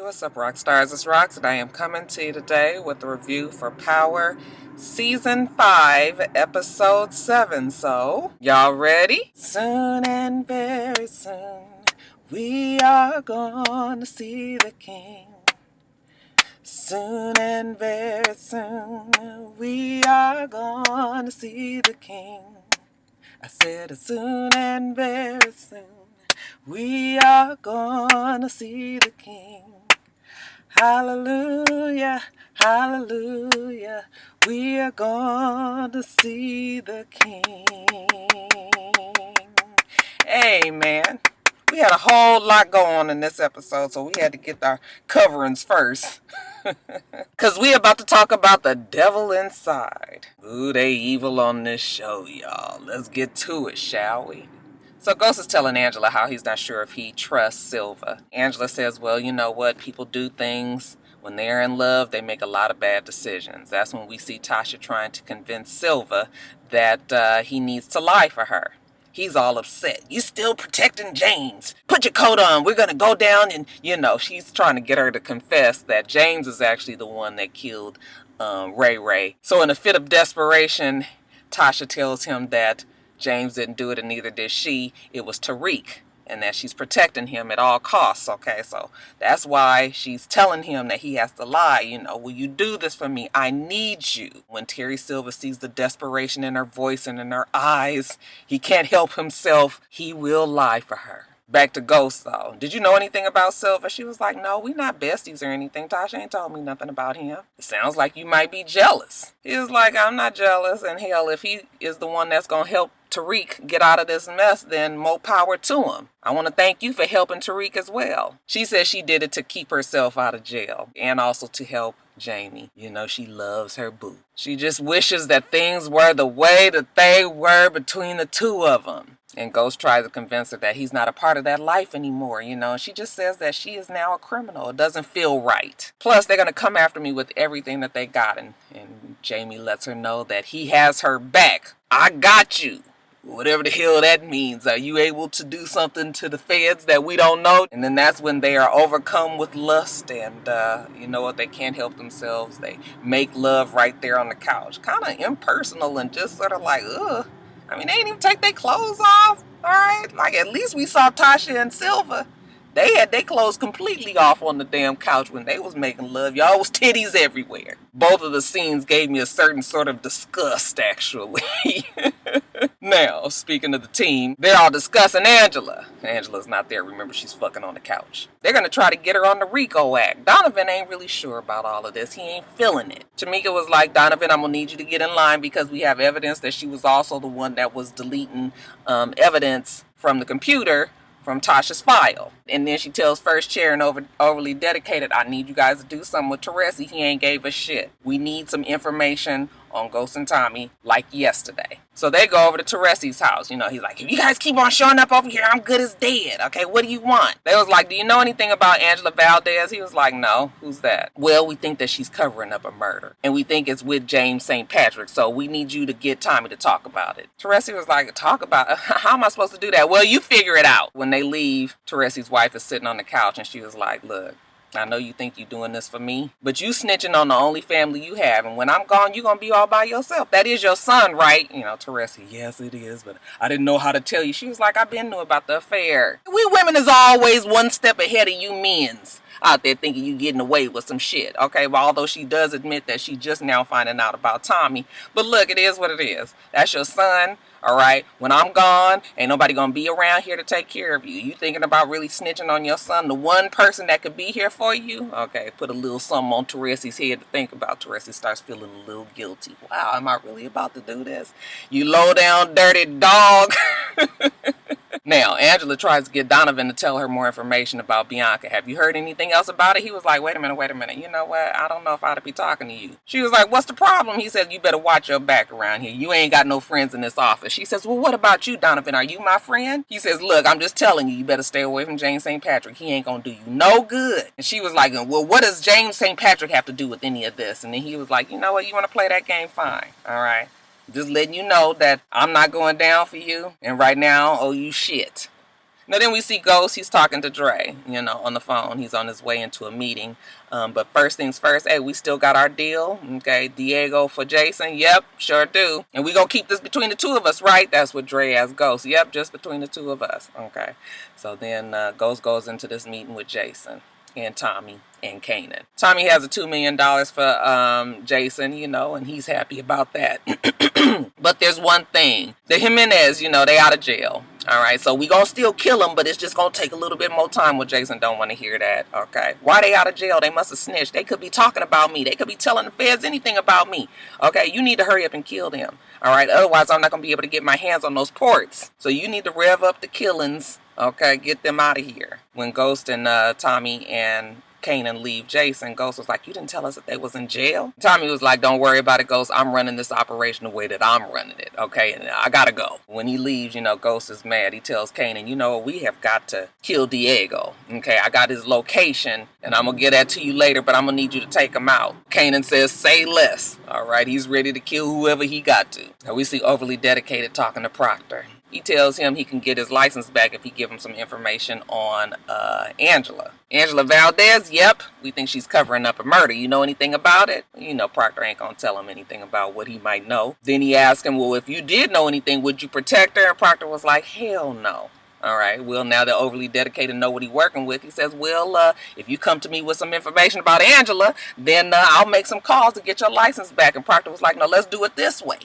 What's up, rock stars? It's Rox, and I am coming to you today with a review for Power Season 5, Episode 7. So, y'all ready? Soon and very soon, we are going to see the King. Soon and very soon, we are going to see the King. I said soon and very soon, we are going to see the King. Hallelujah, hallelujah, we are going to see the King. Amen. We had a whole lot going on in this episode, so we had to get our coverings first. Because we about to talk about the devil inside. Ooh, they evil on this show, y'all. Let's get to it, shall we? So Ghost is telling Angela how he's not sure if he trusts Silva. Angela says, well, you know what? People do things. When they're in love, they make a lot of bad decisions. That's when we see Tasha trying to convince Silva that he needs to lie for her. He's all upset. You still protecting James. Put your coat on. We're going to go down and, she's trying to get her to confess that James is actually the one that killed Ray Ray. So in a fit of desperation, Tasha tells him that James didn't do it and neither did she. It was Tariq, and that she's protecting him at all costs, okay? So that's why she's telling him that he has to lie. Will you do this for me? I need you. When Terry Silva sees the desperation in her voice and in her eyes, he can't help himself. He will lie for her. Back to Ghost, though. Did you know anything about Silva? She was like, no, we not besties or anything. Tasha ain't told me nothing about him. It sounds like you might be jealous. He was like, I'm not jealous. And hell, if he is the one that's going to help Tariq get out of this mess, then more power to him. I want to thank you for helping Tariq as well. She says she did it to keep herself out of jail and also to help Jamie. She loves her boo. She just wishes that things were the way that they were between the two of them. And Ghost tries to convince her that he's not a part of that life anymore, and she just says that she is now a criminal. It doesn't feel right. Plus, they're going to come after me with everything that they got. And Jamie lets her know that he has her back. I got you. Whatever the hell that means. Are you able to do something to the feds that we don't know? And then that's when they are overcome with lust and, you know what, they can't help themselves. They make love right there on the couch. Kind of impersonal and just sort of like, ugh. I mean, they didn't even take their clothes off, all right? Like, at least we saw Tasha and Silva. They had their clothes completely off on the damn couch when they was making love. Y'all was titties everywhere. Both of the scenes gave me a certain sort of disgust, actually. Now, speaking of the team, they're all discussing Angela. Angela's not there. Remember, she's fucking on the couch. They're going to try to get her on the RICO Act. Donovan ain't really sure about all of this. He ain't feeling it. Tamika was like, Donovan, I'm going to need you to get in line because we have evidence that she was also the one that was deleting evidence from the computer from Tasha's file. And then she tells First Chair and overly dedicated, I need you guys to do something with Teresi. He ain't gave us shit. We need some information on Ghost and Tommy like yesterday. So they go over to Teresi's house. He's like, if you guys keep on showing up over here, I'm good as dead. Okay, what do you want? They was like, do you know anything about Angela Valdez? He was like, no. Who's that? Well, we think that she's covering up a murder. And we think it's with James St. Patrick. So we need you to get Tommy to talk about it. Teresi was like, talk about it? How am I supposed to do that? Well, you figure it out. When they leave, Teresi's wife is sitting on the couch and she was like, look, I know you think you're doing this for me, but you snitching on the only family you have. And when I'm gone, you're going to be all by yourself. That is your son, right? Teresi, yes, it is, but I didn't know how to tell you. She was like, I've been knew about the affair. We women is always one step ahead of you men's out there thinking you getting away with some shit. Okay, well, although she does admit that she just now finding out about Tommy. But look, it is what it is. That's your son. All right, when I'm gone, ain't nobody gonna be around here to take care of you. You thinking about really snitching on your son, the one person that could be here for you? Okay, put a little something on Teresi's head to think about. Teresi starts feeling a little guilty. Wow, am I really about to do this? You low down dirty dog. Now, Angela tries to get Donovan to tell her more information about Bianca. Have you heard anything else about it? He was like, wait a minute. You know what? I don't know if I ought to be talking to you. She was like, what's the problem? He said, you better watch your back around here. You ain't got no friends in this office. She says, well, what about you, Donovan? Are you my friend? He says, look, I'm just telling you, you better stay away from James St. Patrick. He ain't gonna do you no good. And she was like, well, what does James St. Patrick have to do with any of this? And then he was like, you know what? You want to play that game? Fine. All right. Just letting you know that I'm not going down for you. And right now, I owe you shit. Now then we see Ghost. He's talking to Dre, on the phone. He's on his way into a meeting. But first things first, hey, we still got our deal. Okay, Diego for Jason. Yep, sure do. And we gonna keep this between the two of us, right? That's what Dre asked Ghost. Yep, just between the two of us. Okay. So then Ghost goes into this meeting with Jason and Tommy and Kanan. Tommy has a $2 million for Jason, and he's happy about that. But there's one thing. The Jimenez, they out of jail. All right, so we gonna still kill him, but it's just gonna take a little bit more time. Well, Jason don't want to hear that. Okay, why they out of jail? They must have snitched. They could be talking about me. They could be telling the feds anything about me. Okay, you need to hurry up and kill them. All right, otherwise I'm not gonna be able to get my hands on those ports. So you need to rev up the killings. Okay, get them out of here. When Ghost and Tommy and Kanan leave Jason, Ghost was like, you didn't tell us that they was in jail? Tommy was like, don't worry about it, Ghost. I'm running this operation the way that I'm running it, okay? And I gotta go. When he leaves, Ghost is mad. He tells Kanan, we have got to kill Diego, okay? I got his location, and I'm gonna get that to you later, but I'm gonna need you to take him out. Kanan says, say less. All right, he's ready to kill whoever he got to. And we see Overly Dedicated talking to Proctor. He tells him he can get his license back if he give him some information on Angela. Angela Valdez, yep, we think she's covering up a murder. You know anything about it? Proctor ain't gonna tell him anything about what he might know. Then he asked him, well, if you did know anything, would you protect her? And Proctor was like, hell no. All right, well, now that Overly Dedicated know what he's working with, he says, well, if you come to me with some information about Angela, then I'll make some calls to get your license back. And Proctor was like, no, let's do it this way.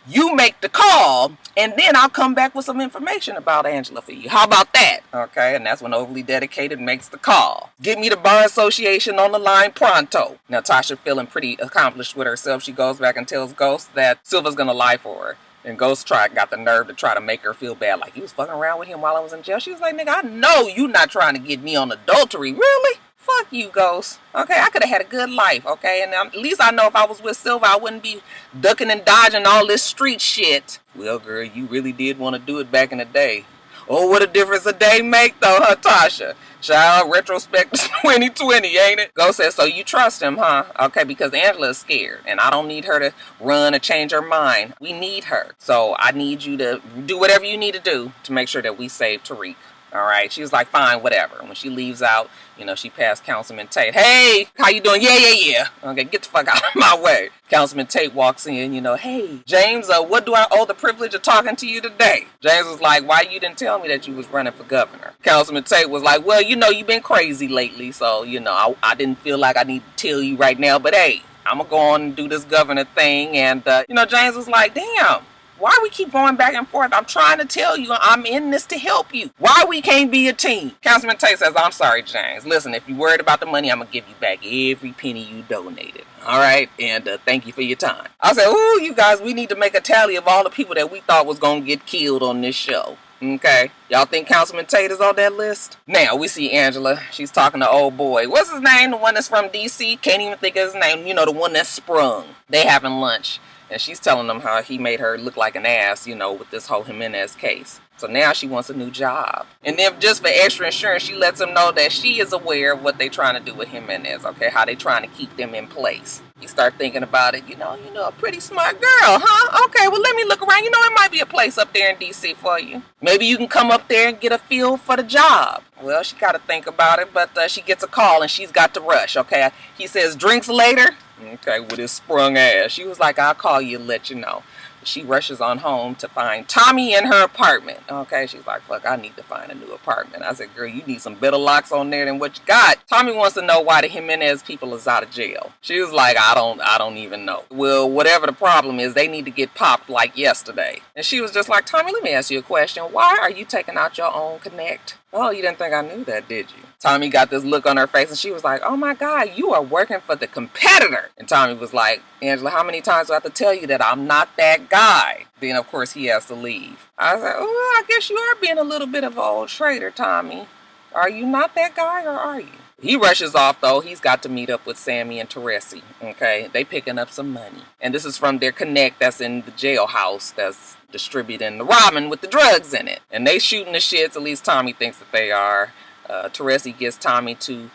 You make the call, and then I'll come back with some information about Angela for you. How about that? Okay, and that's when Overly Dedicated makes the call. Get me the Bar Association on the line pronto. Now, Tasha, feeling pretty accomplished with herself, she goes back and tells Ghost that Silva's gonna lie for her. And Ghost got the nerve to try to make her feel bad, like, you was fucking around with him while I was in jail. She was like, nigga, I know you not trying to get me on adultery. Really? Fuck you, Ghost. Okay, I could have had a good life, okay? And at least I know if I was with Silva, I wouldn't be ducking and dodging all this street shit. Well, girl, you really did want to do it back in the day. Oh, what a difference a day make, though, huh, Tasha? Child, retrospect 2020, ain't it? Ghost says, so you trust him, huh? Okay, because Angela is scared, and I don't need her to run or change her mind. We need her. So I need you to do whatever you need to do to make sure that we save Tariq. All right. She was like, fine, whatever. When she leaves out, she passed Councilman Tate. Hey, how you doing? Yeah. Okay, get the fuck out of my way. Councilman Tate walks in, hey, James, what do I owe the privilege of talking to you today? James was like, why you didn't tell me that you was running for governor? Councilman Tate was like, well, you've been crazy lately, so, I didn't feel like I need to tell you right now, but hey, I'm going to go on and do this governor thing. And, James was like, damn. Why we keep going back and forth? I'm trying to tell you I'm in this to help you. Why we can't be a team? Councilman Tate says, I'm sorry, James. Listen, if you're worried about the money, I'm going to give you back every penny you donated. All right? And thank you for your time. I said, ooh, you guys, we need to make a tally of all the people that we thought was going to get killed on this show. Okay. Y'all think Councilman Tate is on that list? Now, we see Angela. She's talking to old boy. What's his name? The one that's from D.C.? Can't even think of his name. The one that sprung. They having lunch. And she's telling them how he made her look like an ass, with this whole Jimenez case. So now she wants a new job. And then just for extra insurance, she lets him know that she is aware of what they're trying to do with Jimenez, okay? How they trying to keep them in place. You start thinking about it, a pretty smart girl, huh? Okay, well, let me look around. It might be a place up there in D.C. for you. Maybe you can come up there and get a feel for the job. Well, she got to think about it, but she gets a call and she's got to rush, okay? He says, drinks later. Okay, with his sprung ass. She was like, I'll call you and let you know. She rushes on home to find Tommy in her apartment. Okay, she's like, fuck, I need to find a new apartment. I said, girl, you need some better locks on there than what you got. Tommy wants to know why the Jimenez people is out of jail. She was like, I don't even know. Well, whatever the problem is, they need to get popped like yesterday. And she was just like, Tommy, let me ask you a question. Why are you taking out your own connect? Oh, you didn't think I knew that, did you? Tommy got this look on her face and she was like, oh my God, you are working for the competitor. And Tommy was like, Angela, how many times do I have to tell you that I'm not that guy? Then, of course, he has to leave. I was like, oh, I guess you are being a little bit of an old traitor, Tommy. Are you not that guy or are you? He rushes off, though. He's got to meet up with Sammy and Teresi, okay? They picking up some money. And this is from their connect that's in the jailhouse that's distributing the ramen with the drugs in it. And they shooting the shits, at least Tommy thinks that they are. Teresi gets Tommy to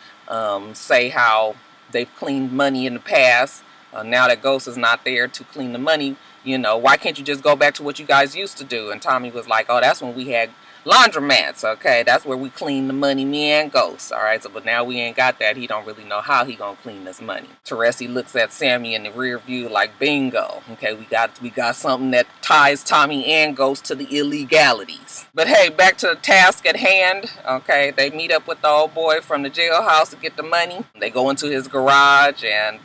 say how they've cleaned money in the past. Now that Ghost is not there to clean the money, why can't you just go back to what you guys used to do? And Tommy was like, oh, that's when we had laundromats, okay? That's where we clean the money, me and Ghost, all right? So, but now we ain't got that. He don't really know how he gonna clean this money. Teresi looks at Sammy in the rear view like, bingo, okay? We got something that ties Tommy and Ghost to the illegalities. But hey, back to the task at hand, okay? They meet up with the old boy from the jailhouse to get the money. They go into his garage and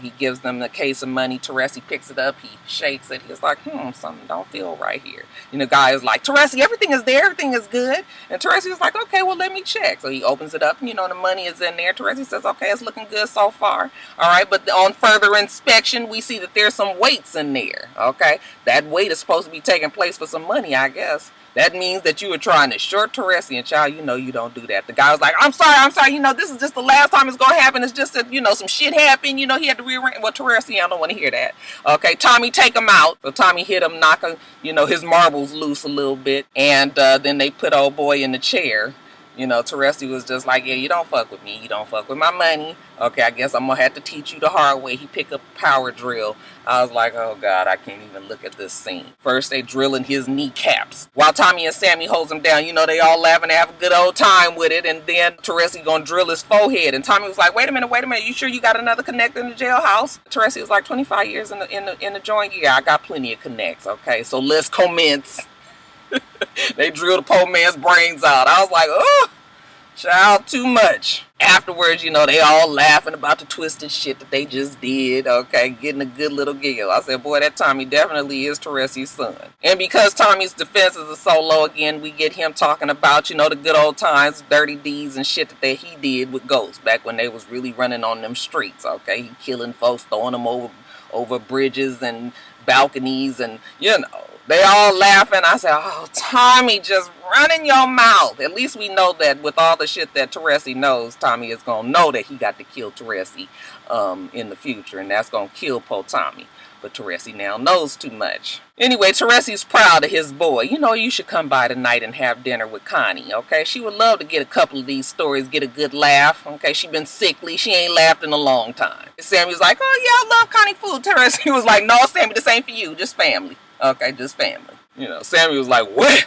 he gives them the case of money. Teresi picks it up, he shakes it. He's like, something don't feel right here. You know, guy is like, Teresi, everything is there, everything is good. And Teresi was like, okay, well, let me check. So he opens it up, and, you know, the money is in there. Teresi says, okay, it's looking good so far. All right, but on further inspection, we see that there's some weights in there, okay? That weight is supposed to be taking place for some money, I guess. That means that you were trying to short Teresi, and child, you know you don't do that. The guy was like, I'm sorry, you know, this is just the last time it's going to happen. It's just that, you know, some shit happened. You know, he had to rearrange. Well, Teresi, I don't want to hear that. Okay, Tommy, take him out. So Tommy hit him, knocking, you know, his marbles loose a little bit. And then they put old boy in the chair. You know, Teresi was just like, yeah, you don't fuck with me. You don't fuck with my money. Okay, I guess I'm going to have to teach you the hard way. He picked up a power drill. I was like, oh, God, I can't even look at this scene. First, they drilling his kneecaps. While Tommy and Sammy holds him down, you know, they all laughing and have a good old time with it. And then Teresi going to drill his forehead. And Tommy was like, wait a minute. You sure you got another connect in the jailhouse? Teresi was like, 25 years in the joint? Yeah, I got plenty of connects. Okay, so let's commence. They drilled the poor man's brains out. I was like, oh, child, too much. Afterwards, you know, they all laughing about the twisted shit that they just did, okay, getting a good little giggle. I said, boy, that Tommy definitely is Teresi's son. And because Tommy's defenses are so low again, we get him talking about, you know, the good old times, dirty deeds and shit that he did with Ghost back when they was really running on them streets, okay? He killing folks, throwing them over bridges and balconies and, you know. They all laughing. I said, oh, Tommy, just running your mouth. At least we know that with all the shit that Teresi knows, Tommy is going to know that he got to kill Teresi in the future. And that's going to kill poor Tommy. But Teresi now knows too much. Anyway, Teresi's proud of his boy. You know, you should come by tonight and have dinner with Connie, okay? She would love to get a couple of these stories, get a good laugh, okay? She been sickly. She ain't laughed in a long time. And Sammy was like, oh, yeah, I love Connie food. Teresi was like, no, Sammy, this ain't for you. Just family. Okay, just family. You know, Sammy was like, well.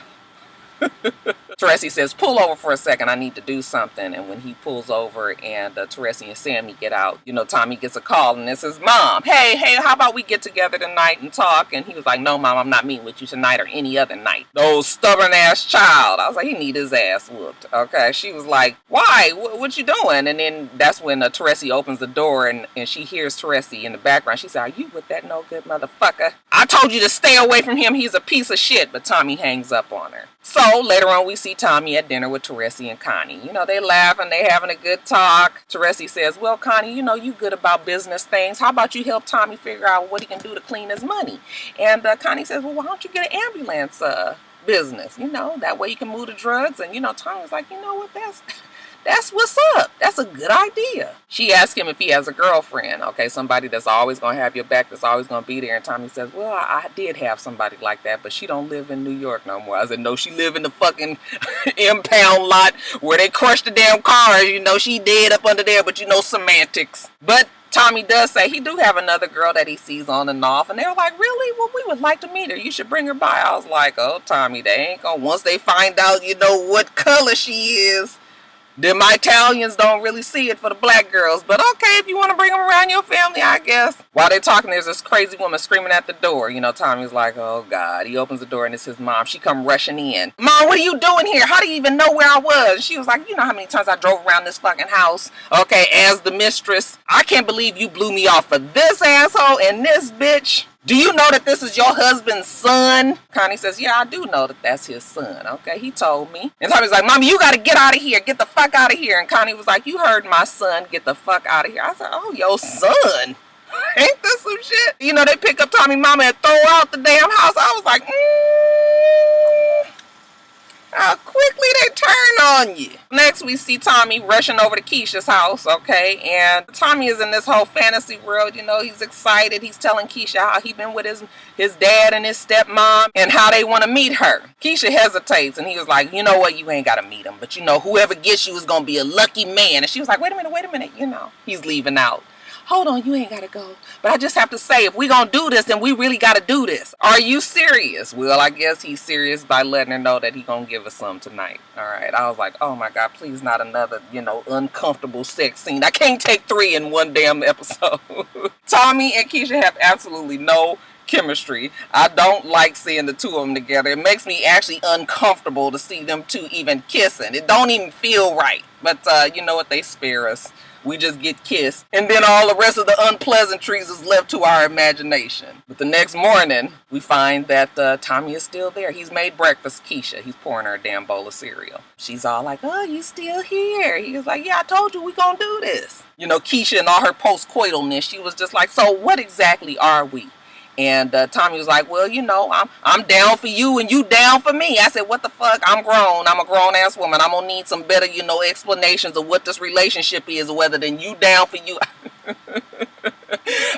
Teresi says, pull over for a second. I need to do something. And when he pulls over and Teresi and Sammy get out, you know, Tommy gets a call and it's his mom. Hey, how about we get together tonight and talk? And he was like, no, Mom, I'm not meeting with you tonight or any other night. Those stubborn ass child. I was like, he need his ass whooped. Okay, she was like, why? What you doing? And then that's when Teresi opens the door and she hears Teresi in the background. She said, are you with that no good motherfucker? I told you to stay away from him. He's a piece of shit. But Tommy hangs up on her. So later on, we see Tommy at dinner with Teresi and Connie. You know, they laughing, they having a good talk. Teresi says, well, Connie, you know, you good about business things. How about you help Tommy figure out what he can do to clean his money? And Connie says, well, why don't you get an ambulance business? You know, that way you can move the drugs. And, you know, Tommy was like, you know what, that's what's up. That's a good idea. She asked him if he has a girlfriend, okay, somebody that's always going to have your back, that's always going to be there. And Tommy says, well, I did have somebody like that, but she don't live in New York no more. I said, no, she live in the fucking impound lot where they crushed the damn cars. You know, she dead up under there, but you know, semantics. But Tommy does say he do have another girl that he sees on and off. And they were like, really? Well, we would like to meet her. You should bring her by. I was like, oh, Tommy, they ain't going to, once they find out, you know, what color she is, then my Italians don't really see it for the black girls. But okay, if you want to bring them around your family, I guess. While they're talking, there's this crazy woman screaming at the door. You know, Tommy's like, oh, God. He opens the door, and it's his mom. She come rushing in. Mom, what are you doing here? How do you even know where I was? She was like, you know how many times I drove around this fucking house, okay, as the mistress? I can't believe you blew me off for this asshole and this bitch. Do you know that this is your husband's son? Connie says, yeah, I do know that that's his son. Okay, he told me. And Tommy's like, Mommy, you got to get out of here. Get the fuck out of here. And Connie was like, you heard my son. Get the fuck out of here. I said, oh, your son. Ain't this some shit? You know, they pick up Tommy mama and throw out the damn house. I was like, how quickly they turn on you. Next, we see Tommy rushing over to Keisha's house, okay? And Tommy is in this whole fantasy world, you know, he's excited. He's telling Keisha how he been with his dad and his stepmom and how they want to meet her. Keisha hesitates and he was like, you know what, you ain't got to meet him. But you know, whoever gets you is going to be a lucky man. And she was like, wait a minute, you know, he's leaving out. hold on, you ain't gotta go. But I just have to say, if we gonna do this, then we really gotta do this. Are you serious? Well, I guess he's serious by letting her know that he gonna give us some tonight. All right. I was like, oh my God, please not another, uncomfortable sex scene. I can't take 3 in one damn episode. Tommy and Keisha have absolutely no chemistry. I don't like seeing the two of them together. It makes me actually uncomfortable to see them two even kissing. It don't even feel right. But you know what? They spare us. We just get kissed. And then all the rest of the unpleasantries is left to our imagination. But the next morning, we find that Tommy is still there. He's made breakfast, Keisha. He's pouring her a damn bowl of cereal. She's all like, oh, you still here? He was like, yeah, I told you we gonna do this. Keisha and all her post-coitalness, she was just like, so what exactly are we? And Tommy was like, well, I'm down for you and you down for me. I said, what the fuck? I'm grown. I'm a grown-ass woman. I'm going to need some better, explanations of what this relationship is, whether than you down for you.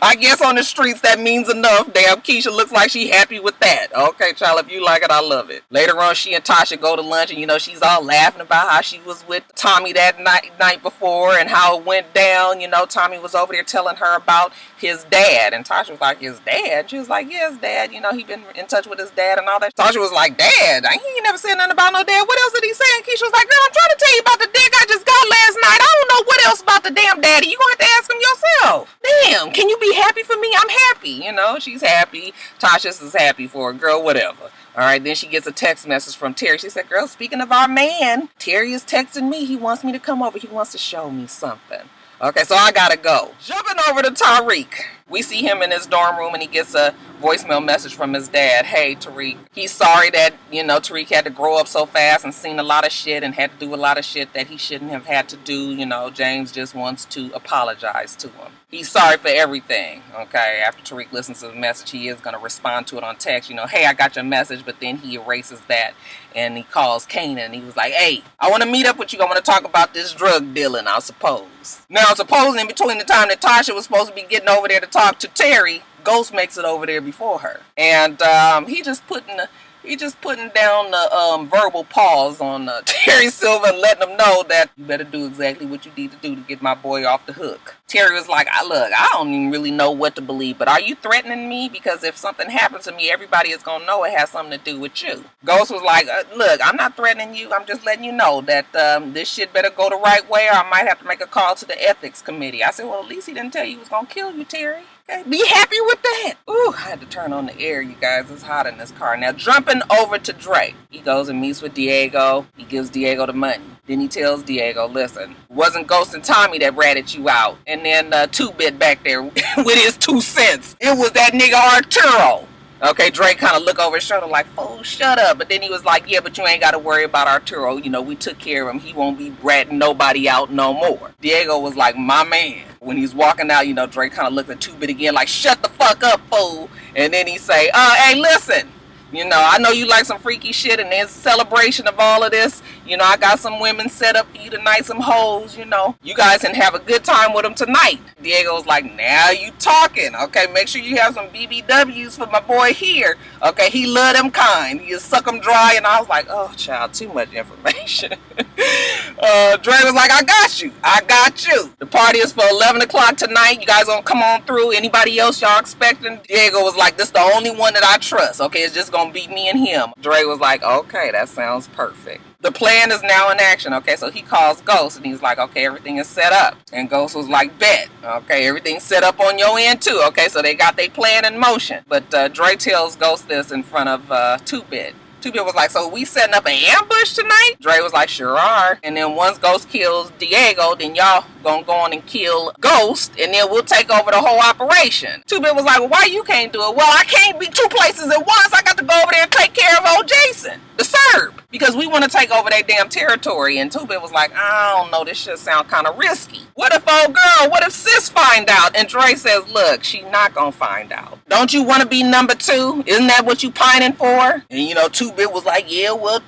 I guess on the streets that means enough. Damn, Keisha looks like she happy with that. Okay, child, if you like it, I love it. Later on, she and Tasha go to lunch, and she's all laughing about how she was with Tommy that night before and how it went down. Tommy was over there telling her about his dad, and Tasha was like, his dad? She was like, yeah, his dad. He been in touch with his dad and all that. Tasha was like, dad? I ain't never said nothing about no dad. What else did he say? And Keisha was like, girl, I'm trying to tell you about the dick I just got last night. I don't know what else about the damn daddy. You gonna have to ask him yourself. Damn, can you be happy for me? I'm happy. She's happy. Tasha's is happy for her. Girl, whatever. All right, then she gets a text message from Terry. She said, girl, speaking of our man, Terry is texting me. He wants me to come over. He wants to show me something. Okay, so I gotta go. Jumping over to Tariq. We see him in his dorm room and he gets a voicemail message from his dad. Hey, Tariq. He's sorry that, Tariq had to grow up so fast and seen a lot of shit and had to do a lot of shit that he shouldn't have had to do. James just wants to apologize to him. He's sorry for everything, okay? After Tariq listens to the message, he is going to respond to it on text. Hey, I got your message, but then he erases that and he calls Kanan. He was like, hey, I want to meet up with you. I want to talk about this drug dealing, I suppose. Now, supposing in between the time that Tasha was supposed to be getting over there to talk to Terry, Ghost makes it over there before her. And he just putting down the verbal pause on Terry Silver and letting him know that you better do exactly what you need to do to get my boy off the hook. Terry was like, look, I don't even really know what to believe, but are you threatening me? Because if something happens to me, everybody is going to know it has something to do with you. Ghost was like, look, I'm not threatening you. I'm just letting you know that this shit better go the right way or I might have to make a call to the ethics committee. I said, well, at least he didn't tell you he was going to kill you, Terry. Okay, be happy with that. Ooh, I had to turn on the air, you guys. It's hot in this car. Now, jumping over to Dre. He goes and meets with Diego. He gives Diego the money. Then he tells Diego, listen, it wasn't Ghost and Tommy that ratted you out. And then 2-Bit back there with his 2 cents. It was that nigga Arturo. Okay, Drake kind of looked over his shoulder like, oh, shut up. But then he was like, yeah, but you ain't got to worry about Arturo. We took care of him. He won't be ratting nobody out no more. Diego was like, my man. When he's walking out, Drake kind of looked at 2-Bit again like, shut the fuck up, fool. And then he say, hey, listen. I know you like some freaky shit and there's a celebration of all of this. I got some women set up for you tonight, some hoes, You guys can have a good time with them tonight. Diego's like, now you talking. Okay, make sure you have some BBWs for my boy here. Okay, he love them kind. He just suck them dry. And I was like, oh, child, too much information. Dre was like, I got you. I got you. The party is for 11 o'clock tonight. You guys gonna come on through. Anybody else y'all expecting? Diego was like, this the only one that I trust. Okay, it's just gonna be me and him. Dre was like, okay, that sounds perfect. The plan is now in action. Okay, so he calls Ghost and he's like, okay, everything is set up. And Ghost was like, bet. Okay, everything's set up on your end too. Okay, so they got their plan in motion. But Dre tells Ghost this in front of 2-Bit. 2-Bit was like, so we setting up an ambush tonight? Dre was like, sure are. And then once Ghost kills Diego, then y'all gonna go on and kill Ghost, and then we'll take over the whole operation. 2-Bit was like, well, why you can't do it? Well, I can't be 2 places at once. I got to go over there and take care of old Jason, the Serb, because we want to take over their damn territory. And 2-Bit was like, I don't know, this shit sound kind of risky. What if old girl, what if sis find out? And Dre says, look, she not gonna find out. Don't you want to be number 2? Isn't that what you pining for? And 2-Bit was like, yeah, well,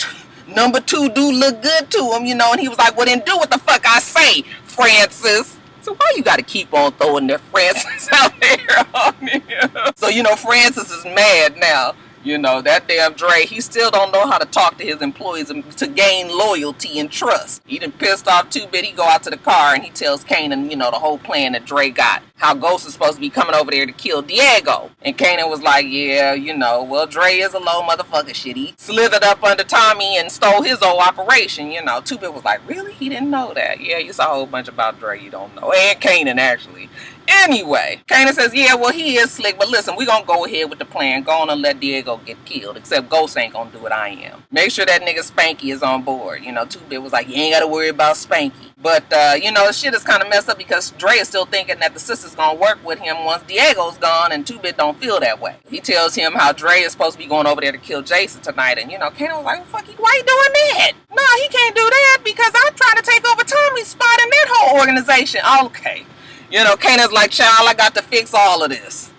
number 2 do look good to him, and he was like, well, then do what the fuck I say, Francis. So why you gotta keep on throwing their Francis out there on him? So, Francis is mad now. You know, that damn Dre, he still don't know how to talk to his employees to gain loyalty and trust. He done pissed off too bit. He go out to the car and he tells Kanan, you know, the whole plan that Dre got. How Ghost is supposed to be coming over there to kill Diego. And Kanan was like, yeah, you know, well, Dre is a low motherfucker shit. He slithered up under Tommy and stole his old operation, you know. Two bit was like, really? He didn't know that. Yeah, you saw a whole bunch about Dre you don't know. And Kanan, actually. Anyway, Kanan says, yeah, well, he is slick, but listen, we gonna go ahead with the plan. Go on and let Diego get killed, except Ghost ain't gonna do what I am. Make sure that nigga Spanky is on board. You know, Two-Bit was like, you ain't gotta worry about Spanky. But, you know, shit is kind of messed up because Dre is still thinking that the sister's gonna work with him once Diego's gone, and Two-Bit don't feel that way. He tells him how Dre is supposed to be going over there to kill Jason tonight, and, you know, Kanan was like, fuck, why you doing that? No, he can't do that because I'm trying to take over Tommy's spot in that whole organization. Okay. You know, Kanan's like, child, I got to fix all of this.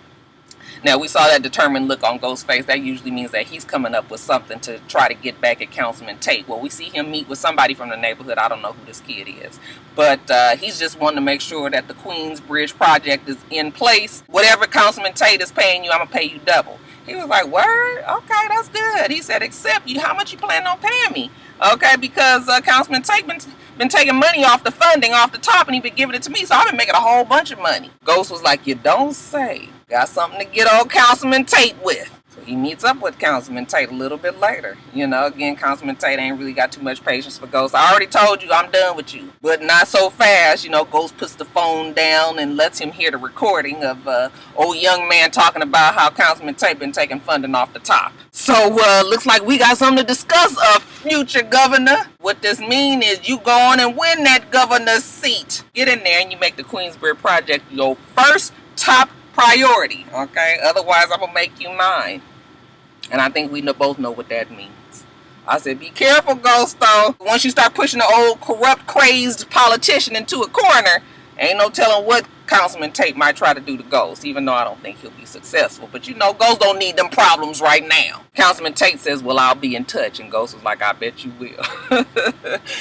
Now, we saw that determined look on Ghost's face. That usually means that he's coming up with something to try to get back at Councilman Tate. Well, we see him meet with somebody from the neighborhood. I don't know who this kid is. But he's just wanting to make sure that the Queensbridge project is in place. Whatever Councilman Tate is paying you, I'm going to pay you double. He was like, word? Okay, that's good. He said, except you, how much you plan on paying me? Okay, because Councilman Tate been taking money off the funding off the top and he been giving it to me, so I've been making a whole bunch of money. Ghost was like, you don't say. Got something to get old Councilman Tate with. So he meets up with Councilman Tate a little bit later. You know, again, Councilman Tate ain't really got too much patience for Ghost. I already told you I'm done with you. But not so fast. You know, Ghost puts the phone down and lets him hear the recording of old young man talking about how Councilman Tate been taking funding off the top. So, looks like we got something to discuss, future governor. What this mean is you go on and win that governor's seat. Get in there and you make the Queensbridge project your first top priority, okay? Otherwise, I'm going to make you mine. And I think we both know what that means. I said, be careful, Ghost, though. Once you start pushing the old corrupt, crazed politician into a corner, ain't no telling what Councilman Tate might try to do to Ghost, even though I don't think he'll be successful. But you know, Ghost don't need them problems right now. Councilman Tate says, well, I'll be in touch. And Ghost was like, I bet you will.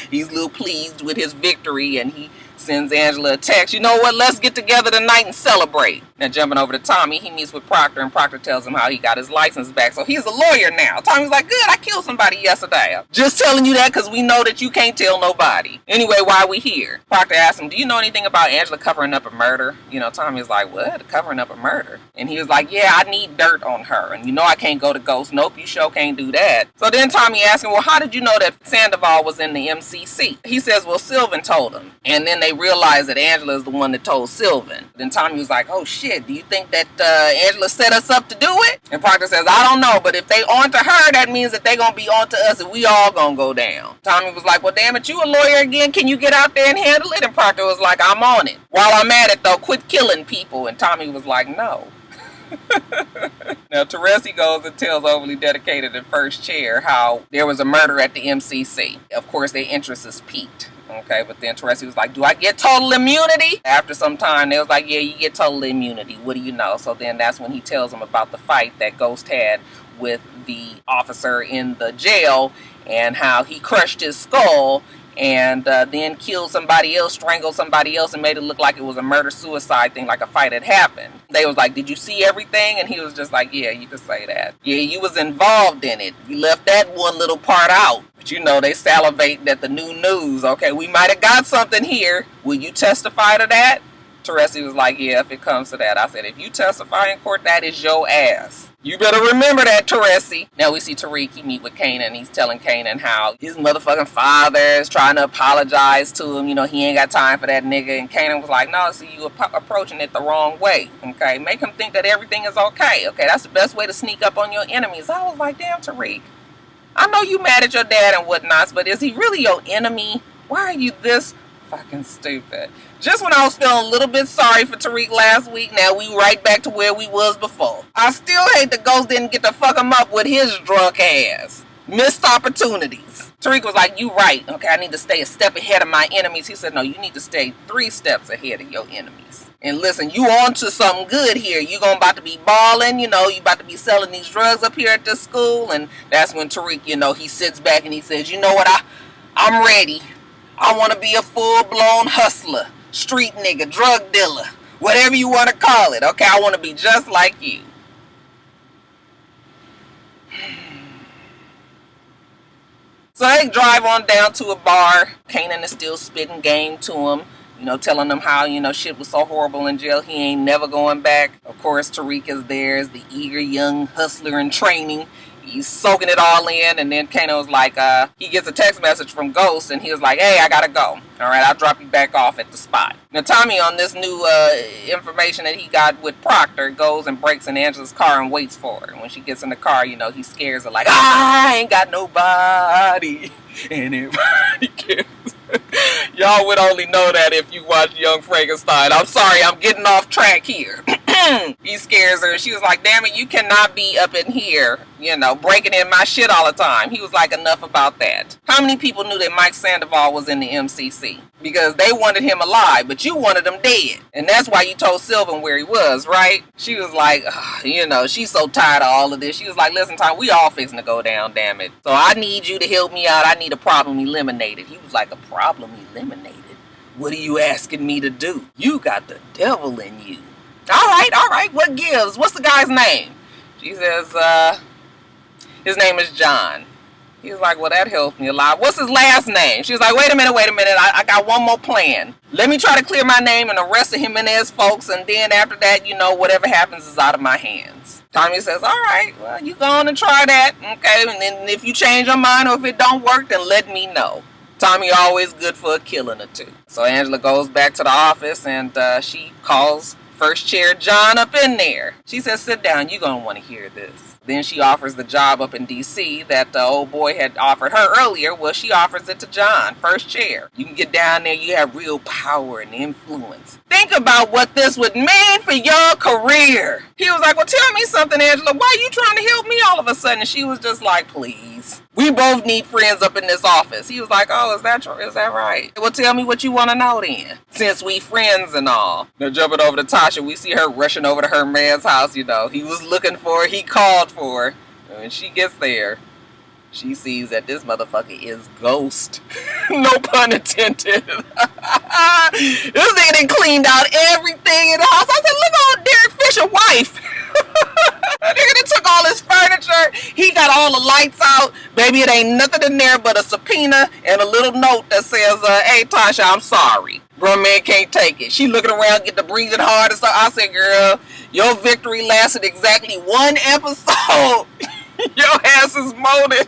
He's a little pleased with his victory, and he sends Angela a text. You know what? Let's get together tonight and celebrate. Now, jumping over to Tommy, he meets with Proctor, and Proctor tells him how he got his license back. So he's a lawyer now. Tommy's like, good, I killed somebody yesterday. Just telling you that because we know that you can't tell nobody. Anyway, why are we here? Proctor asks him, do you know anything about Angela covering up a murder? You know, Tommy's like, what? Covering up a murder? And he was like, yeah, I need dirt on her. And you know I can't go to Ghost. Nope, you sure can't do that. So then Tommy asks him, well, how did you know that Sandoval was in the MCC? He says, well, Sylvan told him. And then they realize that Angela is the one that told Sylvan. Then Tommy was like, oh shit, do you think that Angela set us up to do it? And Proctor says, I don't know, but if they onto her, that means that they gonna be onto us and we all gonna go down. Tommy was like, well, damn it, you a lawyer again? Can you get out there and handle it? And Proctor was like, I'm on it. While I'm at it though, quit killing people. And Tommy was like, no. Now Teresi goes and tells Overly Dedicated in First Chair how there was a murder at the MCC. Of course, their interest is piqued. Okay, but then Teresi was like, do I get total immunity? After some time, they was like, yeah, you get total immunity. What do you know? So then that's when he tells them about the fight that Ghost had with the officer in the jail and how he crushed his skull and then killed somebody else, strangled somebody else, and made it look like it was a murder-suicide thing, like a fight had happened. They was like, did you see everything? And he was just like, yeah, you could say that. Yeah, you was involved in it. You left that one little part out. But you know, they salivating at the new news. Okay, we might have got something here. Will you testify to that? Teresi was like, yeah, if it comes to that. I said, if you testify in court, that is your ass. You better remember that, Teresi. Now we see Tariq, he meet with Kanan. He's telling Kanan how his motherfucking father is trying to apologize to him. You know, he ain't got time for that nigga. And Kanan was like, no, see, you approaching it the wrong way. Okay, make him think that everything is okay. Okay, that's the best way to sneak up on your enemies. I was like, damn, Tariq. I know you mad at your dad and whatnots, but is he really your enemy? Why are you this fucking stupid? Just when I was feeling a little bit sorry for Tariq last week, now we right back to where we was before. I still hate the Ghost didn't get to fuck him up with his drunk ass. Missed opportunities. Tariq was like, you right. Okay, I need to stay a step ahead of my enemies. He said, no, you need to stay 3 steps ahead of your enemies. And listen, you on to something good here. You gonna about to be balling, you know, you about to be selling these drugs up here at this school. And that's when Tariq, you know, he sits back and he says, you know what, I'm ready. I want to be a full-blown hustler, street nigga, drug dealer, whatever you want to call it. Okay, I want to be just like you. So they drive on down to a bar. Kanan is still spitting game to him. Telling them how, shit was so horrible in jail. He ain't never going back. Of course, Tariq is there as the eager young hustler in training. He's soaking it all in. And then Kanan was like, he gets a text message from Ghost. And he was like, hey, I gotta go. All right, I'll drop you back off at the spot. Now, Tommy, on this new information that he got with Proctor, goes and breaks in Angela's car and waits for her. And when she gets in the car, he scares her like, I ain't got nobody. And everybody cares. Y'all would only know that if you watch Young Frankenstein. I'm sorry, I'm getting off track here. He scares her. She was like, damn it, you cannot be up in here, breaking in my shit all the time. He was like, enough about that. How many people knew that Mike Sandoval was in the MCC? Because they wanted him alive, but you wanted him dead. And that's why you told Sylvan where he was, right? She was like, she's so tired of all of this. She was like, listen, Tom, we all fixing to go down, damn it. So I need you to help me out. I need a problem eliminated. He was like, a problem eliminated? What are you asking me to do? You got the devil in you. All right, what gives? What's the guy's name? She says, his name is John. He's like, well, that helps me a lot. What's his last name? She was like, wait a minute. I got one more plan. Let me try to clear my name and the rest of Jimenez folks, and then after that, whatever happens is out of my hands. Tommy says, all right, well, you go on and try that, okay? And then if you change your mind or if it don't work, then let me know. Tommy always good for a killing or two. So Angela goes back to the office, and she calls First Chair John up in there. She says, sit down, you're going to want to hear this. Then she offers the job up in D.C. that the old boy had offered her earlier. Well, she offers it to John, First Chair. You can get down there, you have real power and influence. Think about what this would mean for your career. He was like, well, tell me something, Angela. Why are you trying to help me all of a sudden? And she was just like, please. We both need friends up in this office. He was like, oh, is that true? Is that right? Well, tell me what you want to know then, since we friends and all. Now, jumping over to Tasha, we see her rushing over to her man's house, He was looking for her. He called for her. And when she gets there, she sees that this motherfucker is Ghost. No pun intended. This nigga done cleaned out everything in the house. I said, look on Derek Fisher's wife. That nigga done took all his furniture. He got all the lights out. Baby, it ain't nothing in there but a subpoena and a little note that says, hey, Tasha, I'm sorry. Grown man can't take it. She looking around, get the breathing hard and stuff. I said, girl, your victory lasted exactly one episode. Your ass is molded.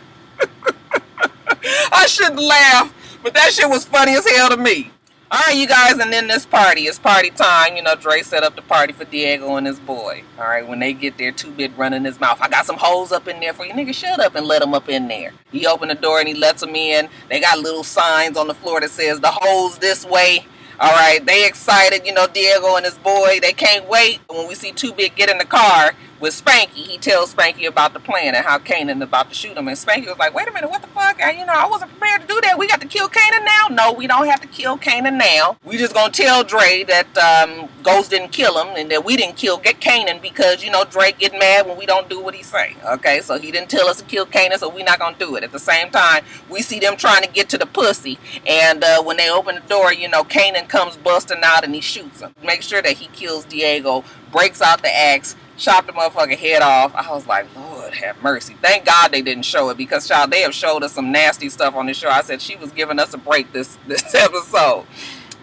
I shouldn't laugh, but that shit was funny as hell to me. Alright, you guys, and then this party. It's party time. Dre set up the party for Diego and his boy. Alright, when they get there, 2-Bit running his mouth. I got some hoes up in there for you. Nigga, shut up and let them up in there. He opened the door and he lets them in. They got little signs on the floor that says, the hoes this way. Alright, they excited. Diego and his boy, they can't wait. When we see 2-Bit get in the car with Spanky, he tells Spanky about the plan and how Kanan about to shoot him. And Spanky was like, wait a minute, what the fuck? I wasn't prepared to do that. We got to kill Kanan now? No, we don't have to kill Kanan now. We just gonna tell Dre that Ghost didn't kill him and that we didn't kill Kanan because, Dre get mad when we don't do what he say. Okay, so he didn't tell us to kill Kanan, so we not gonna do it. At the same time, we see them trying to get to the pussy, and when they open the door, Kanan comes busting out and he shoots him. Make sure that he kills Diego, breaks out the axe, chopped the motherfucking head off. I was like, Lord have mercy. Thank God they didn't show it, because child, they have showed us some nasty stuff on this show. I said she was giving us a break this episode.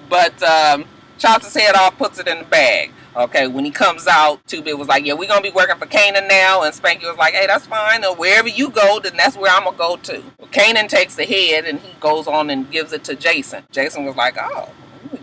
But chops his head off, puts it in the bag. Okay, when he comes out, 2-Bit was like, yeah, we're going to be working for Kanan now. And Spanky was like, hey, that's fine. Wherever you go, then that's where I'm going to go to. Well, Kanan takes the head and he goes on and gives it to Jason. Jason was like, oh,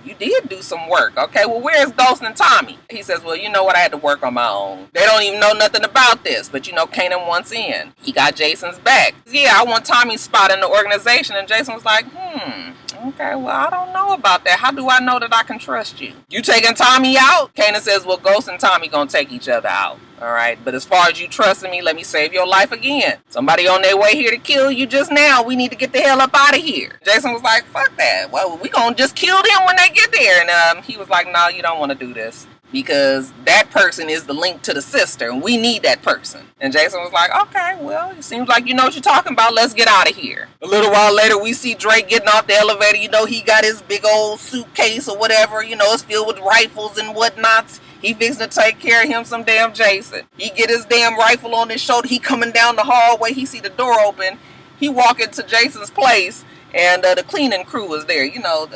you did do some work. Okay, well, where's Ghost and Tommy? He says, well, you know what? I had to work on my own. They don't even know nothing about this, but Kanan wants in. He got Jason's back. Yeah, I want Tommy's spot in the organization. And Jason was like, okay, well, I don't know about that. How do I know that I can trust you? You taking Tommy out? Kanan says, well, Ghost and Tommy gonna take each other out. All right, but as far as you trusting me, let me save your life again. Somebody on their way here to kill you just now. We need to get the hell up out of here. Jason was like, fuck that. Well, we gonna just kill them when they get there. And he was like, no, you don't want to do this, because that person is the link to the sister, and we need that person. And Jason was like, okay, well, it seems like you know what you're talking about. Let's get out of here. A little while later, we see Drake getting off the elevator. He got his big old suitcase or whatever. It's filled with rifles and whatnots. He fixing to take care of him some damn Jason. He get his damn rifle on his shoulder. He coming down the hallway. He see the door open. he walked into Jason's place, and the cleaning crew was there. You know,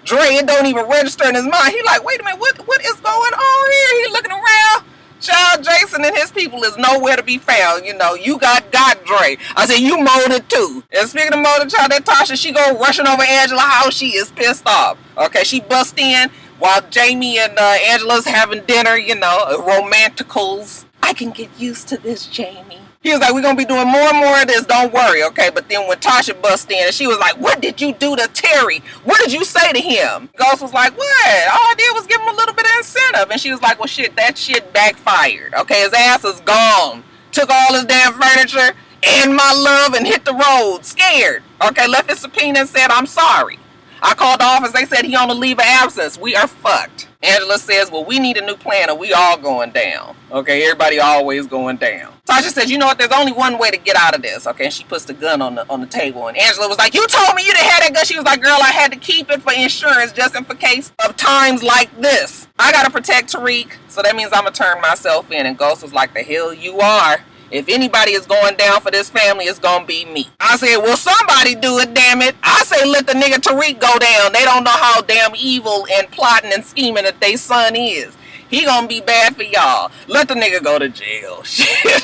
Dre, it don't even register in his mind. He like, wait a minute, what is going on here? He looking around. Child, Jason and his people is nowhere to be found. You know, you got Dre. I said, you molded too. And speaking of molded, child, that Tasha, she go rushing over Angela's house. She is pissed off. Okay, she bust in while Jamie and Angela's having dinner, you know, romanticals. I can get used to this, Jamie. He was like, we're going to be doing more and more of this. Don't worry, okay? But then when Tasha bust in, she was like, what did you do to Terry? What did you say to him? Ghost was like, what? All I did was give him a little bit of incentive. And she was like, well, shit, that shit backfired. Okay, his ass is gone. Took all his damn furniture and my love and hit the road. Scared. Okay, left his subpoena and said, I'm sorry. I called the office. They said he on a leave of absence. We are fucked. Angela says, well, we need a new plan or we all going down. Okay, everybody always going down. Tasha says, you know what? There's only one way to get out of this. Okay, and she puts the gun on the table. And Angela was like, you told me you didn't have that gun. She was like, girl, I had to keep it for insurance just in case of times like this. I got to protect Tariq. So that means I'm going to turn myself in. And Ghost was like, the hell you are. If anybody is going down for this family, it's going to be me. I said, well, somebody do it, damn it. I say let the nigga Tariq go down. They don't know how damn evil and plotting and scheming that they son is. He going to be bad for y'all. Let the nigga go to jail. Shit.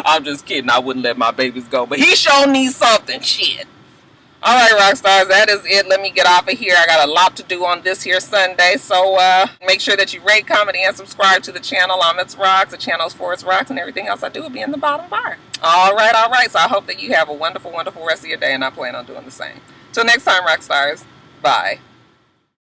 I'm just kidding. I wouldn't let my babies go. But he sure needs something. Shit. All right, rock stars, that is it. Let me get off of here. I got a lot to do on this here Sunday. So make sure that you rate, comment, and subscribe to the channel. I'm itsrox. The channel's for itsrox, and everything else I do will be in the bottom bar. All right. So I hope that you have a wonderful, wonderful rest of your day, and I plan on doing the same. Till next time, rock stars. Bye.